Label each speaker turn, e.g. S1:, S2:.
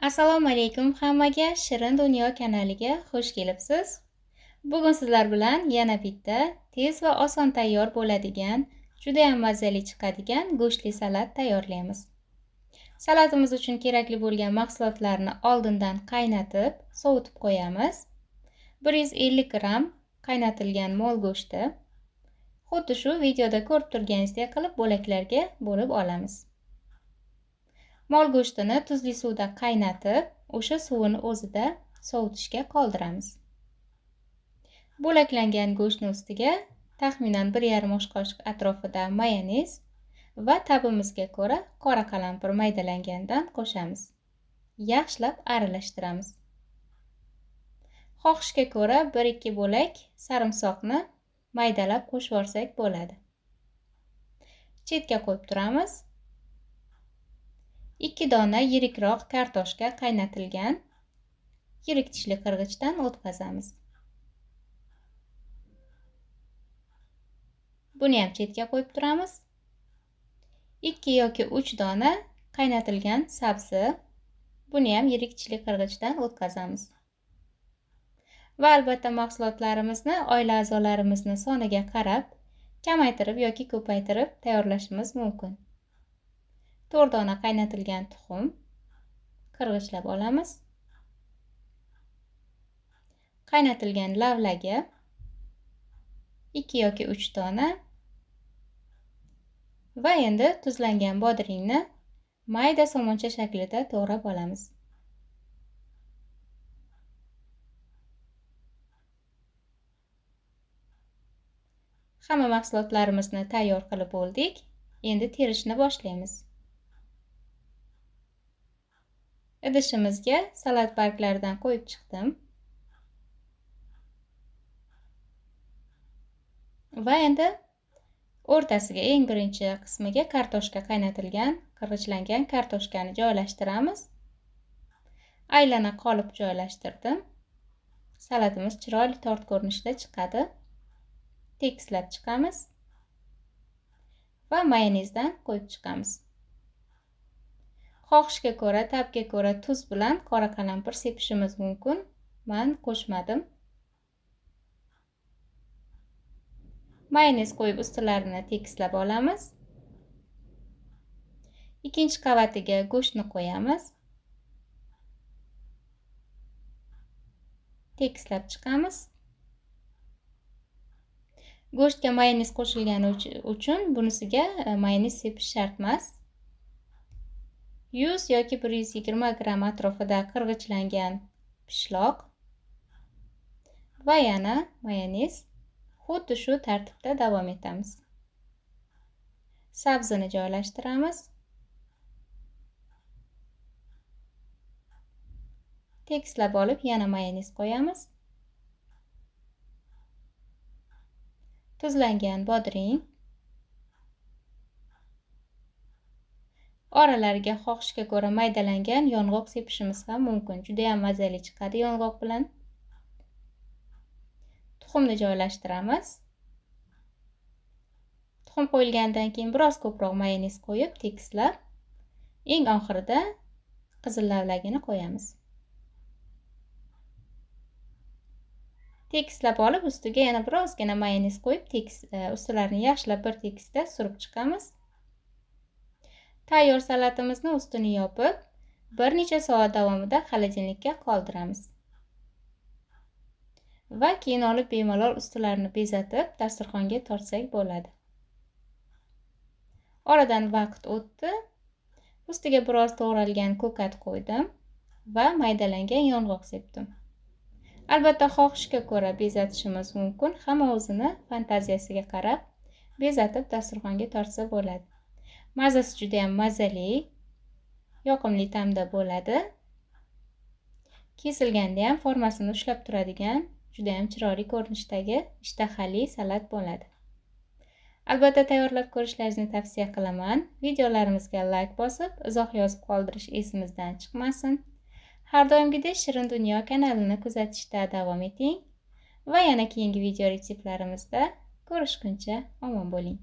S1: Assalomu alaykum hammaga, Shirin Dunyo kanaliga xush kelibsiz. Bugun sizlar bilan yana bitta tez va oson tayyor bo'ladigan, juda ham mazali chiqadigan go'shtli salat tayyorlaymiz. Salatimiz uchun kerakli bo'lgan mahsulotlarni oldindan qaynatib, sovutib qo'yamiz. 150 gram qaynatilgan mol go'shti. Xuddi shu videoda ko'rib turganingizdek qilib bo'laklarga bo'lib olamiz. Mol go'shtini tuzli suvda qaynatib, o'sha suvini o'zida sovutishga qoldiramiz. Bo'laklangan go'shtni ustiga taxminan 1,5 osh qoshiq atrofida mayonez va tabimizga ko'ra qora qalampir maydalangandan qo'shamiz. Yaxshilab aralashtiramiz. Xohishga ko'ra 1-2 bo'lak sarimsoqni maydalab qo'shib olsak bo'ladi. Chetga qo'yib turamiz. 2 dona yirikroq kartoshka qaynatilgan yirik tishli qirg'ichdan o'tkazamiz. Buni ham chetga qo'yib turamiz. 2 yoki 3 dona qaynatilgan sabzi, buni ham yirik tishli qirg'ichdan o'tkazamiz. Va albatta mahsulotlarimizni oila a'zolarimizni soniga qarab kamaytirib yoki ko'paytirib tayyorlashimiz mumkin. 4 dona qaynatilgan tuxum qirg'ichlab olamiz. Qaynatilgan lavlagi 2 yoki 3 dona va endi tuzlangan bodringni mayda somoncha shaklida to'g'rab olamiz. Hamma mahsulotlarimizni tayyor qilib bo'ldik. Endi terishni boshlaymiz. Idishimizga salat barglaridan qo'yib chiqdim. Va endi o'rtasiga eng birinchi qismiga kartoshka qaynatilgan, qirg'ichlangan kartoshkani joylashtiramiz. Aylana qolip joylashtirdim. Salatimiz chiroyli tort ko'rinishda chiqadi. Tekislab chiqamiz va mayonezdan qo'yib chiqamiz. Xohishga ko'ra, tabga ko'ra tuz bilan qora qalampir sepishimiz mumkin. Men qo'shmadim. Mayonez qo'yib ustilarini tekislab olamiz. Ikkinchi qavatiga go'shtni qo'yamiz. Tekislab chiqamiz. Go'shtga mayonez qo'shilgani uchun bunisiga mayonez sepish shart emas. 100 yoki 120 gram atrofida qirg'ichlangan pishloq va yana mayonez. Xuddi shu tartibda davom etamiz. Sabzini joylashtiramiz. Tekislab olib yana mayonez qo'yamiz. Tuzlangan bodring. Oralariga xohishga ko'ra maydalangan yong'oq sepishimiz ham mumkin. Juda ham mazali chiqadi yong'oq bilan. Tuxumni joylashtiramiz. Tuxum qo'yilgandan keyin biroz ko'proq mayonez qo'yib tekislab, eng oxirida qizil lavlagini qo'yamiz. Tekislab olib ustiga yana birozgina mayonez qo'yib ustilarini yaxshilab bir tekisda surib chiqamiz. Tayyor salatimizni ustini yopib, bir necha soat davomida xolodilnikka qoldiramiz. Va keyin olib bemalol ustilarini bezatib, dasturxonga tortsak bo'ladi. Oradan vaqt o'tdi. Ustiga biroz to'g'ralgan ko'kat qo'ydim va maydalangan yong'oq sepdim. Albatta xohishga ko'ra bezatishimiz mumkin. Hamma o'zini fantaziyasiga qarab bezatib dasturxonga tortsa bo'ladi. Mazasi juda ham mazali, yoqimli ta'mda bo'ladi. Kesilganda ham formasini ushlab turadigan, juda ham chiroyli ko'rinishdagi ishtahali salat bo'ladi. Albatta tayyorlab ko'rishlaringizni tavsiya qilaman. Videolarimizga like bosib, izoh yozib qoldirish esimizdan chiqmasin. Har doimgidek Shirin Dunyo kanalini kuzatishda davom eting va yana keyingi video retseptlarimizda ko'rishguncha omon bo'ling.